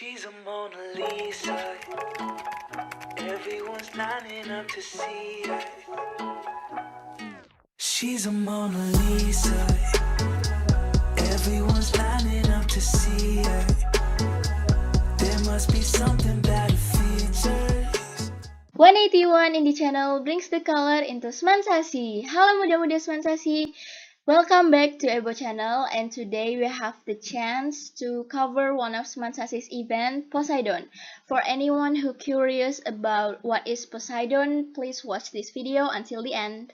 She's a Mona Lisa. Everyone's lining up to see her. She's a Mona Lisa. Everyone's lining up to see her. There must be something about her features. 181 Indie Channel brings the color into Semansasi. Halo muda-muda Semansasi, welcome back to Ebo Channel, and today we have the chance to cover one of Semansasi's event, Poseidon. For anyone who curious about what is Poseidon, please watch this video until the end.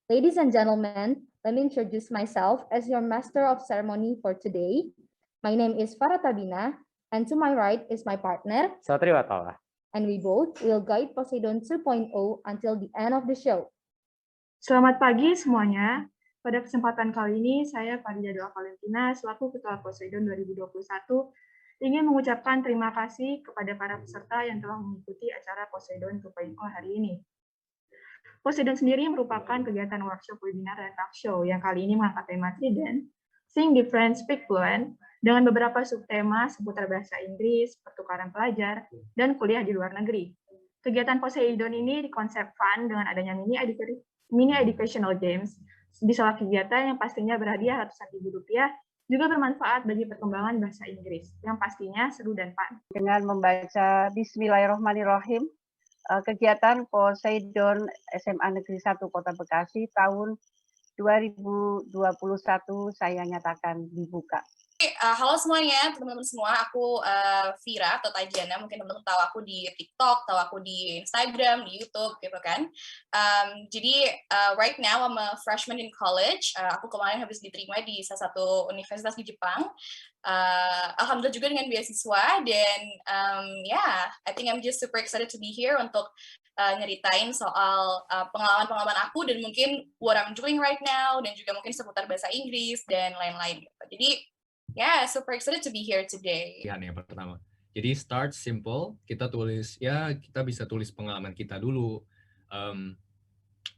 Ladies and gentlemen, let me introduce myself as your master of ceremony for today. My name is Farah Tabina, and to my right is my partner, Satri Watala. and we both will guide Poseidon 2.0 until the end of the show. Selamat pagi semuanya. Pada kesempatan kali ini, saya Farida Doa Valentina, selaku Ketua Poseidon 2021, ingin mengucapkan terima kasih kepada para peserta yang telah mengikuti acara Poseidon 2.0 hari ini. Poseidon sendiri merupakan kegiatan workshop, webinar, dan talk show yang kali ini mengangkat tema Trident, Think Different, Speak Fluent, dengan beberapa subtema seputar bahasa Inggris, pertukaran pelajar, dan kuliah di luar negeri. Kegiatan Poseidon ini dikonsep fun dengan adanya mini educational games di sela kegiatan yang pastinya berhadiah ratusan ribu rupiah, juga bermanfaat bagi perkembangan bahasa Inggris, yang pastinya seru dan fun. Dengan membaca Bismillahirrahmanirrahim, kegiatan Poseidon SMA Negeri 1 Kota Bekasi tahun 2021 saya nyatakan dibuka. Halo semuanya, teman-teman semua. Aku Vira atau Tajana. Mungkin teman-teman tahu aku di TikTok, tahu aku di Instagram, di YouTube, gitu kan. Jadi right now I'm a freshman in college. Aku kemarin habis diterima di salah satu universitas di Jepang. Alhamdulillah juga dengan beasiswa. Dan I think I'm just super excited to be here untuk nyeritain soal pengalaman-pengalaman aku dan mungkin what I'm doing right now, dan juga mungkin seputar bahasa Inggris dan lain-lain. Gitu. Jadi super excited to be here today. Yang pertama. Jadi start simple, kita bisa tulis pengalaman kita dulu.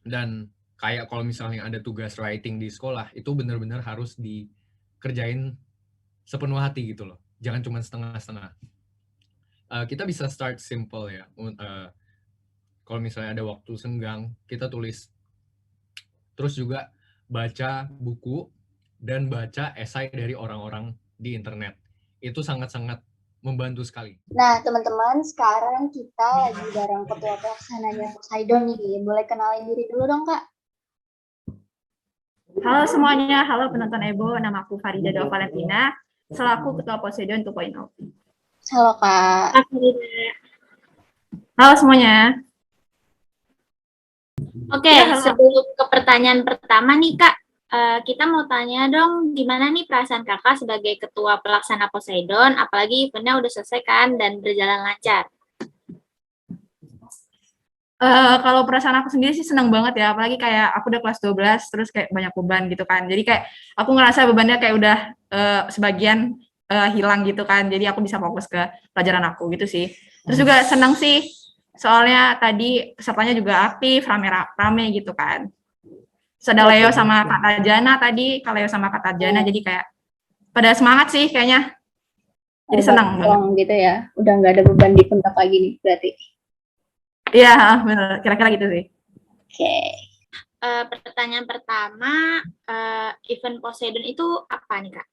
Dan kayak kalau misalnya ada tugas writing di sekolah, itu benar-benar harus dikerjain sepenuh hati gitu loh. Jangan cuma setengah-setengah. Kita bisa start simple ya. Kalau misalnya ada waktu senggang, kita tulis. Terus juga baca buku dan baca esai dari orang-orang di internet. Itu sangat-sangat membantu sekali. Nah teman-teman, sekarang kita lagi bareng ketua pelaksananya Poseidon nih. Boleh kenalin diri dulu dong Kak? Halo semuanya, halo penonton Ebo, nama aku Farida Doa Valentina, selaku Ketua Poseidon 2.0. Halo Kak. Halo semuanya. Oke, sebelum ke pertanyaan pertama nih Kak, kita mau tanya dong, gimana nih perasaan kakak sebagai ketua pelaksana Poseidon, apalagi eventnya udah selesai kan dan berjalan lancar? Kalau perasaan aku sendiri sih senang banget ya, apalagi kayak aku udah kelas 12, terus kayak banyak beban gitu kan. Jadi kayak aku ngerasa bebannya kayak udah sebagian hilang gitu kan, jadi aku bisa fokus ke pelajaran aku gitu sih. Terus juga senang sih, soalnya tadi pesertanya juga aktif, rame-rame gitu kan. Ada Leo sama Kak Tajana tadi, Kak Leo sama Kak Tajana, jadi kayak pada semangat sih kayaknya. Jadi senang banget. Gitu ya, udah nggak ada beban di pundak lagi nih berarti. Iya, benar, kira-kira gitu sih. Oke. Pertanyaan pertama, event Poseidon itu apa nih Kak?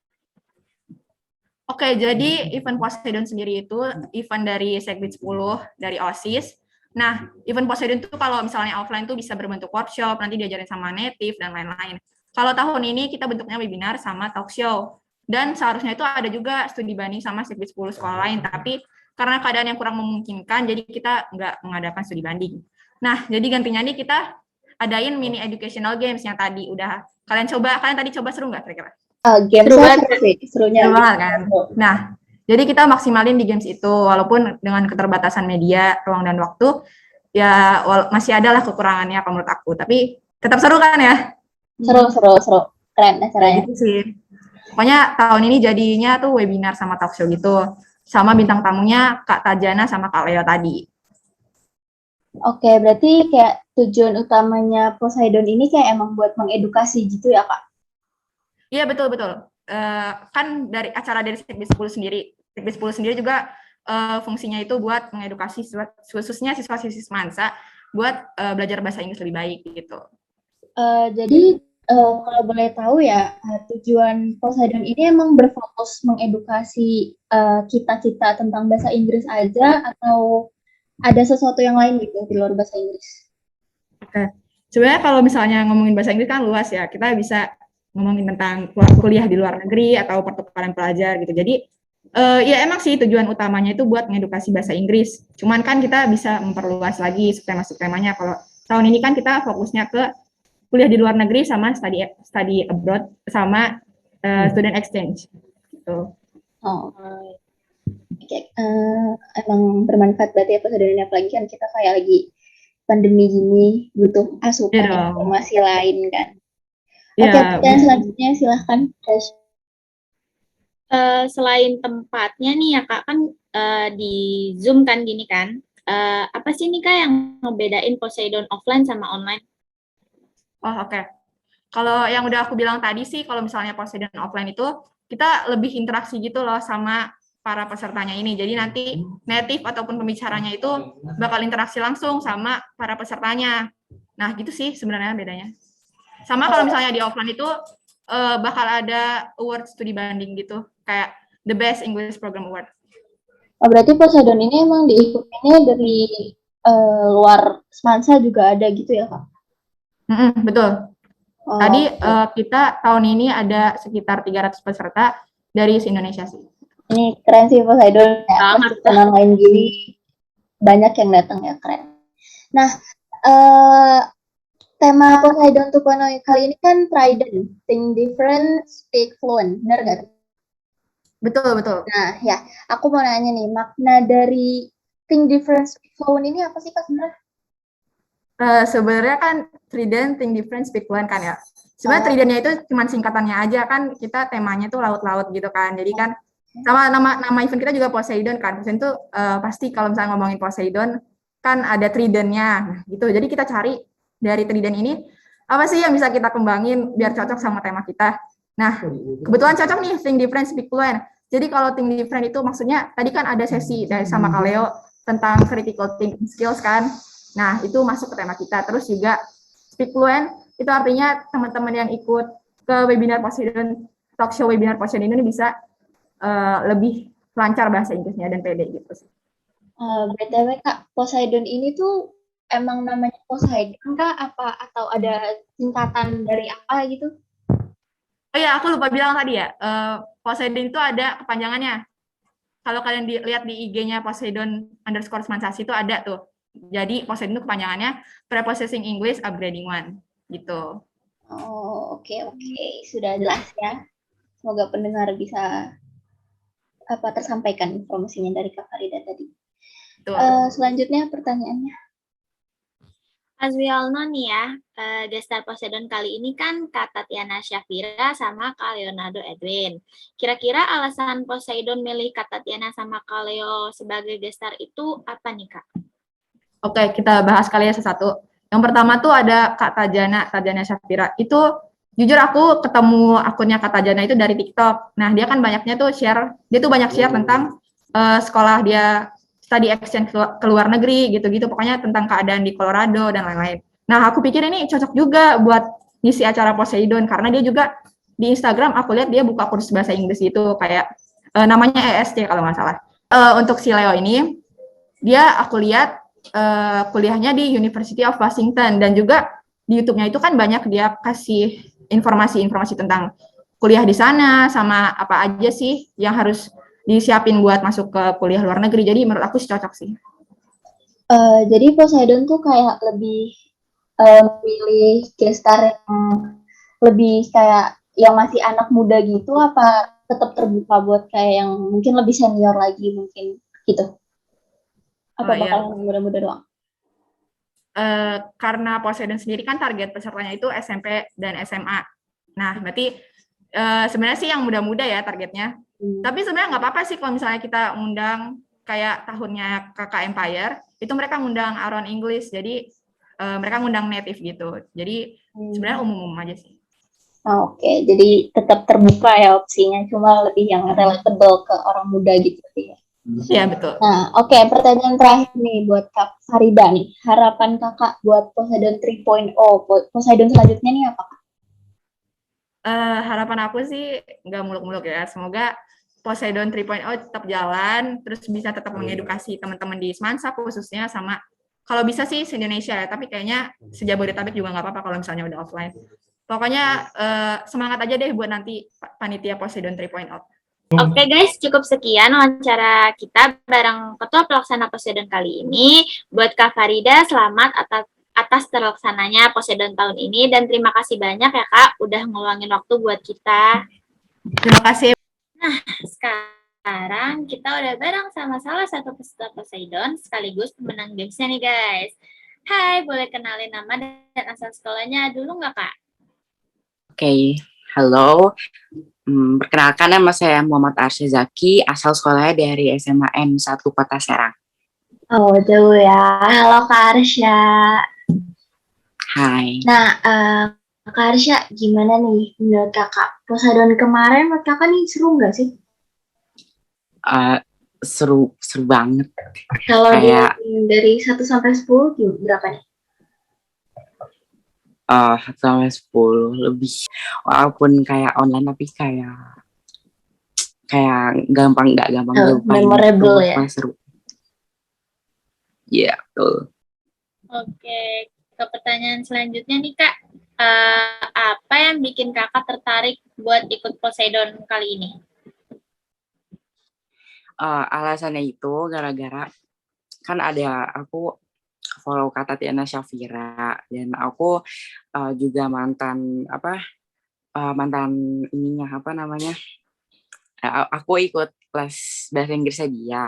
Oke, jadi event Poseidon sendiri itu event dari Sekbid 10, dari OSIS. Nah, event Poseidon itu kalau misalnya offline tuh bisa berbentuk workshop, nanti diajarin sama native dan lain-lain. Kalau tahun ini kita bentuknya webinar sama talk show. Dan seharusnya itu ada juga studi banding sama Sekbid 10 sekolah lain, tapi karena keadaan yang kurang memungkinkan, jadi kita nggak mengadakan studi banding. Nah, jadi gantinya nih kita adain mini educational games yang tadi udah kalian tadi coba seru nggak kira-kira? Serunya banget kan? Nah, jadi kita maksimalin di games itu, walaupun dengan keterbatasan media, ruang, dan waktu, ya masih ada lah kekurangannya apa menurut aku. Tapi tetap seru kan ya? Seru. Keren acaranya. Gitu sih. Pokoknya tahun ini jadinya tuh webinar sama talk show gitu. Sama bintang tamunya Kak Tajana sama Kak Leo tadi. Oke, berarti kayak tujuan utamanya Poseidon ini kayak emang buat mengedukasi gitu ya Kak? Iya, betul. Kan dari acara dari Sekbid 10 sendiri Teknik 10 sendiri juga fungsinya itu buat mengedukasi khususnya siswa-siswi Semansa buat belajar bahasa Inggris lebih baik gitu. Jadi kalau boleh tahu ya, tujuan Poseidon ini emang berfokus mengedukasi kita tentang bahasa Inggris aja atau ada sesuatu yang lain gitu di luar bahasa Inggris? Oke. Sebenarnya kalau misalnya ngomongin bahasa Inggris kan luas ya, kita bisa ngomongin tentang kuliah di luar negeri atau pertukaran pelajar gitu. Jadi ya emang sih tujuan utamanya itu buat mengedukasi bahasa Inggris. Cuman kan kita bisa memperluas lagi masuk temanya. Kalau tahun ini kan kita fokusnya ke kuliah di luar negeri sama study abroad sama student exchange. Gitu. Oh, oke. Emang bermanfaat berarti ya Poseidon, apalagi kan kita kayak lagi pandemi gini butuh asupan informasi lain kan. Oke, pertanyaan selanjutnya silahkan. Selain tempatnya nih ya Kak, kan di Zoom kan gini kan, apa sih nih Kak yang ngebedain Poseidon offline sama online? Oh oke. Kalau yang udah aku bilang tadi sih, kalau misalnya Poseidon offline itu kita lebih interaksi gitu loh sama para pesertanya ini. Jadi nanti native ataupun pembicaranya itu bakal interaksi langsung sama para pesertanya. Nah gitu sih sebenarnya bedanya. Sama kalau misalnya di offline itu bakal ada awards studi banding gitu, kayak the best English program award. Oh, berarti Poseidon ini emang diikutinya dari luar Semansa juga ada gitu ya Kak? Betul. Tadi kita tahun ini ada sekitar 300 peserta dari se-Indonesia sih. Ini keren sih Poseidon, ya, lain gini banyak yang datang ya, keren. Nah, tema Poseidon 2.0 kali ini kan Trident, think different, speak fluent, benar nggak? Betul, betul. Nah, ya, aku mau nanya nih, makna dari think different, speak fluent ini apa sih Kak sebenarnya? Sebenarnya kan Trident, think different, speak fluent kan ya. Sebenarnya Tridentnya itu cuma singkatannya aja kan, kita temanya tuh laut-laut gitu kan. Jadi kan sama nama event kita juga Poseidon kan. Poseidon tuh pasti kalau misalnya ngomongin Poseidon kan ada Tridentnya nah, gitu. Jadi kita cari dari Trident ini apa sih yang bisa kita kembangin biar cocok sama tema kita. Nah, kebetulan cocok nih think different, speak fluent. Jadi kalau think different itu maksudnya tadi kan ada sesi dari sama Kaleo tentang critical thinking skills kan. Nah, itu masuk ke tema kita. Terus juga speak fluent itu artinya teman-teman yang ikut ke webinar Poseidon, talk show webinar Poseidon ini bisa lebih lancar bahasa Inggrisnya dan pede gitu sih. BTW Kak, Poseidon ini tuh emang namanya Poseidon Kak apa atau ada singkatan dari apa gitu? Oh iya, aku lupa bilang tadi ya. Poseidon itu ada kepanjangannya. Kalau kalian lihat di IG-nya Poseidon_Semansa itu ada tuh. Jadi Poseidon itu kepanjangannya Preprocessing English Upgrading 1 gitu. Oh, oke. Sudah jelas ya. Semoga pendengar bisa tersampaikan informasinya dari Kak Farida tadi. Selanjutnya pertanyaannya. As we all know nih ya, gestar Poseidon kali ini kan Kak Tatiana Syafira sama Kak Leonardo Edwin. Kira-kira alasan Poseidon milih Kak Tatiana sama Kak Leo sebagai gestar itu apa nih Kak? Oke, kita bahas kali ya satu-satu. Yang pertama tuh ada Kak Tajana Syafira. Itu jujur aku ketemu akunnya Kak Tajana itu dari TikTok. Nah, dia kan banyaknya tuh banyak share tentang sekolah dia study exchange ke luar negeri gitu-gitu, pokoknya tentang keadaan di Colorado dan lain-lain. Nah, aku pikir ini cocok juga buat ngisi acara Poseidon karena dia juga di Instagram aku lihat dia buka kursus bahasa Inggris itu kayak namanya ESC kalau nggak salah. Untuk si Leo ini dia aku lihat kuliahnya di University of Washington dan juga di YouTube-nya itu kan banyak dia kasih informasi-informasi tentang kuliah di sana sama apa aja sih yang harus disiapin buat masuk ke kuliah luar negeri. Jadi menurut aku cocok sih. Jadi Poseidon tuh kayak lebih pilih gestar yang lebih kayak yang masih anak muda gitu apa tetap terbuka buat kayak yang mungkin lebih senior lagi mungkin gitu? Apa bakal yang muda-muda doang? Karena Poseidon sendiri kan target pesertanya itu SMP dan SMA. Nah, berarti sebenarnya sih yang muda-muda ya targetnya. Tapi sebenarnya nggak apa-apa sih kalau misalnya kita undang kayak tahunnya Kakak Empire, itu mereka ngundang Aaron English, jadi mereka ngundang native gitu. Jadi sebenarnya umum-umum aja sih. Oke, jadi tetap terbuka ya opsinya, cuma lebih yang relatable ke orang muda gitu ya. Iya, betul. Nah, oke, pertanyaan terakhir nih buat Kak Farida nih. Harapan Kakak buat Poseidon 3.0, Poseidon selanjutnya nih apa? Harapan aku sih nggak muluk-muluk ya. Semoga Poseidon 3.0 tetap jalan, terus bisa tetap mengedukasi teman-teman di Semansa khususnya, sama kalau bisa sih se-Indonesia ya, tapi kayaknya se-Jabodetabek juga nggak apa-apa kalau misalnya udah offline. Pokoknya semangat aja deh buat nanti panitia Poseidon 3.0. Oke guys, cukup sekian wawancara kita bareng Ketua Pelaksana Poseidon kali ini. Buat Kak Farida, selamat atas terlaksananya Poseidon tahun ini, dan terima kasih banyak ya Kak udah ngeluangin waktu buat kita. Terima kasih. Sekarang kita udah bareng sama salah satu peserta Poseidon sekaligus pemenang gamesnya nih guys. Hai, boleh kenalin nama dan asal sekolahnya dulu nggak Kak? Oke, halo. Perkenalkan, nama saya Muhammad Arsya Zaki, asal sekolahnya dari SMA N1 Kota Serang. Oh, tuh ya. Halo Kak Arsya. Hai. Nah, Kak Arsya, gimana nih menurut Kakak? Poseidon kemarin menurut Kakak nih seru nggak sih? Seru banget. Kalau Kayak dari 1 sampai 10 berapa nih? 1 sampai 10 lebih. Walaupun kayak online, tapi kayak nggak gampang dilupain. Memorable ya. Seru. Iya, betul. Oke, ke pertanyaan selanjutnya nih Kak. Apa yang bikin Kakak tertarik buat ikut Poseidon kali ini? Alasannya itu gara-gara kan aku follow Kak Tatiana Syafira, dan aku juga mantan ininya aku ikut les bahasa Inggrisnya dia.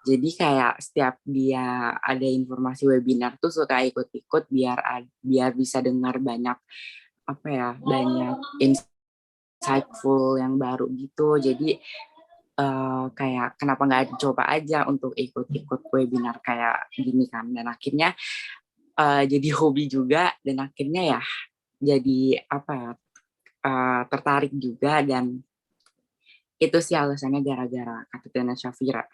Jadi kayak setiap dia ada informasi webinar tuh suka ikut-ikut biar bisa dengar banyak banyak insightful yang baru gitu. Jadi kayak kenapa nggak dicoba aja untuk ikut-ikut webinar kayak gini kan, dan akhirnya jadi hobi juga, dan akhirnya ya jadi tertarik juga, dan itu sih alasannya gara-gara Kak Tatiana Syafira.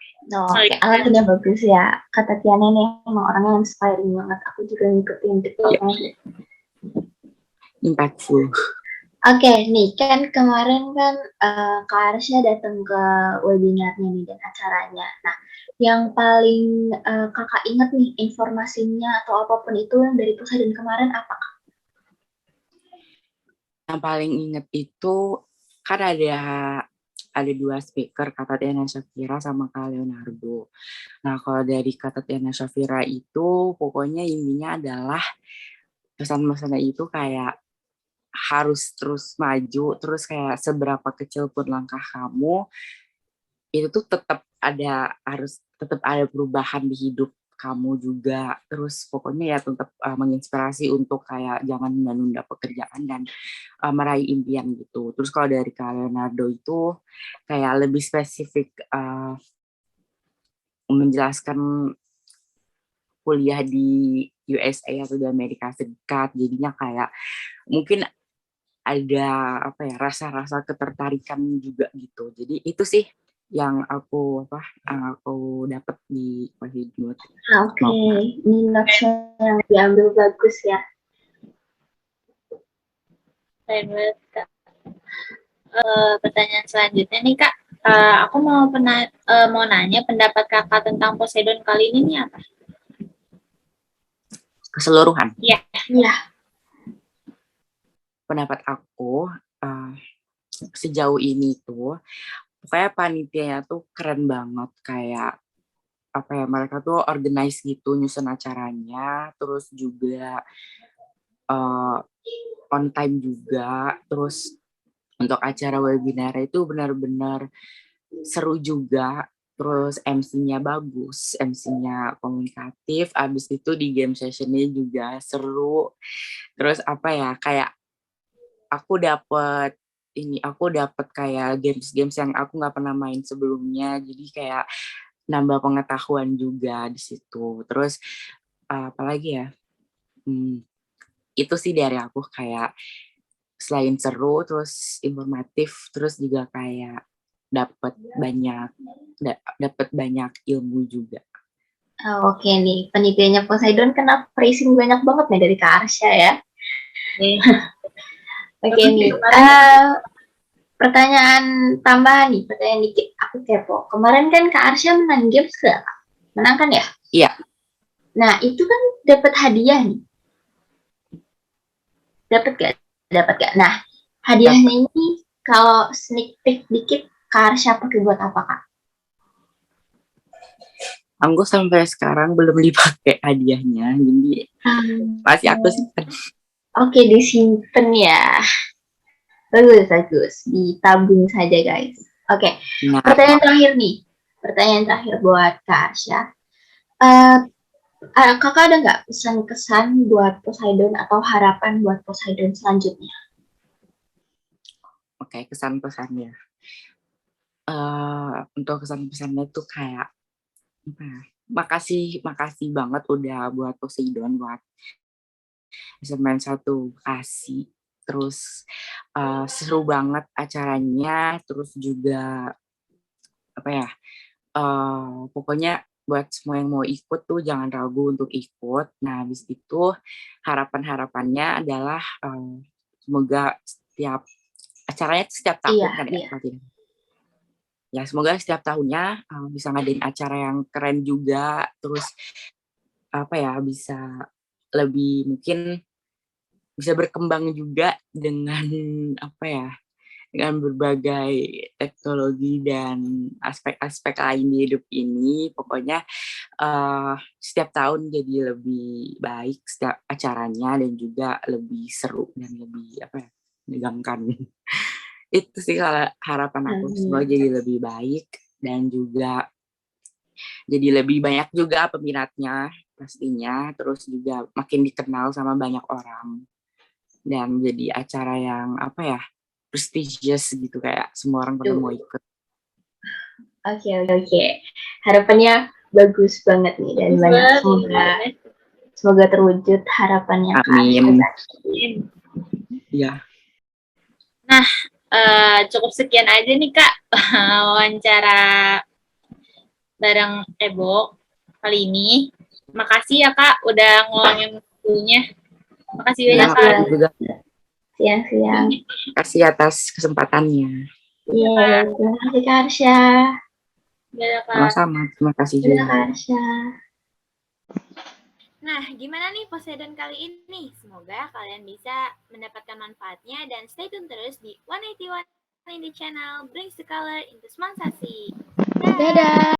Oke, alasannya bagus ya. Kak Tatiana ini emang orangnya inspiring banget. Aku juga ngikutin TikToknya. Impactful. Oke, nih kan kemarin kan Kak Arsya datang ke webinarnya nih dan acaranya. Nah, yang paling Kakak ingat nih informasinya atau apapun itu yang dari Poseidon kemarin apa? Yang paling inget itu kan ada 2 speaker, Kak Tatiana Syafira sama Kak Leonardo. Nah, kalau dari Kak Tatiana Syafira itu pokoknya intinya adalah pesan-pesannya itu kayak harus terus maju, terus kayak seberapa kecil pun langkah kamu, itu tuh harus tetap ada perubahan di hidup kamu juga. Terus pokoknya ya tetap menginspirasi untuk kayak jangan menunda pekerjaan dan meraih impian gitu. Terus kalau dari Kak Leonardo itu kayak lebih spesifik menjelaskan kuliah di USA atau di Amerika Serikat, jadinya kayak mungkin ada rasa-rasa ketertarikan juga gitu. Jadi itu sih yang aku dapat di Poseidon. Oke, ini notes-nya yang diambil bagus ya. Pertanyaan selanjutnya nih Kak, aku mau nanya pendapat Kakak tentang Poseidon kali ini nih apa? Keseluruhan. Iya. Pendapat aku sejauh ini tuh pokoknya panitianya tuh keren banget, kayak mereka tuh organize gitu nyusun acaranya, terus juga on time juga. Terus untuk acara webinar itu benar-benar seru juga. Terus MC-nya bagus, MC-nya komunikatif, abis itu di game session-nya juga seru. Terus kayak aku dapet kayak games-games yang aku nggak pernah main sebelumnya, jadi kayak nambah pengetahuan juga di situ. Terus apalagi ya, itu sih dari aku, kayak selain seru, terus informatif, terus juga kayak dapat banyak ilmu juga. Oke nih, penelitiannya Poseidon kena praising banyak banget nih dari Kak Arsya ya. Oke nih, pertanyaan tambahan nih, pertanyaan dikit. Aku kepo. Kemarin kan Kak Arsya menang games gak? Menang kan ya? Iya. Nah, itu kan dapat hadiah nih. Dapat gak? Dapat gak? Nah, hadiahnya ini kalau sneak peek dikit, Kak Arsya pakai buat apa, Kak? Aku sampai sekarang belum dipakai hadiahnya, jadi masih aku simpan. Oke, disimpan ya. Bagus. Ditabung saja, guys. Oke, Nah, pertanyaan terakhir nih. Pertanyaan terakhir buat Kak Arsya. Kakak ada nggak pesan-kesan buat Poseidon atau harapan buat Poseidon selanjutnya? Oke, kesan-pesannya. Untuk kesan-pesannya tuh kayak apa ya? Makasih banget udah buat Poseidon, buat SMN 1 Bekasi. Terus seru banget acaranya, terus juga apa ya? Pokoknya buat semua yang mau ikut tuh jangan ragu untuk ikut. Nah, habis itu harapannya adalah semoga acaranya setiap tahun kan ya, ya semoga setiap tahunnya bisa ngadain acara yang keren juga, terus apa ya, bisa lebih mungkin bisa berkembang juga dengan apa ya, dengan berbagai teknologi dan aspek-aspek lain di hidup ini. Pokoknya setiap tahun jadi lebih baik setiap acaranya, dan juga lebih seru dan lebih apa ya, menegangkan. Itu sih kalau harapan aku, semoga jadi lebih baik dan juga jadi lebih banyak juga peminatnya pastinya, terus juga makin dikenal sama banyak orang, dan jadi acara yang apa ya, prestigious gitu, kayak semua orang pada mau ikut. Oke. Harapannya bagus banget nih dan banyak, semoga terwujud harapannya Kak Arsya. Amin. Ya. Nah, cukup sekian aja nih Kak wawancara bareng Ebo kali ini. Makasih ya Kak udah ngeluangin waktunya. Makasih banyak Kak. Juga. Siang-siang. Kasih atas kesempatannya. Iya, terima kasih Kak Arsya. Sama-sama, terima kasih juga. Kak Arsya. Nah, gimana nih Poseidon kali ini? Semoga kalian bisa mendapatkan manfaatnya dan stay tune terus di 181 in the channel Brings the Color into Semansasi. Dadah!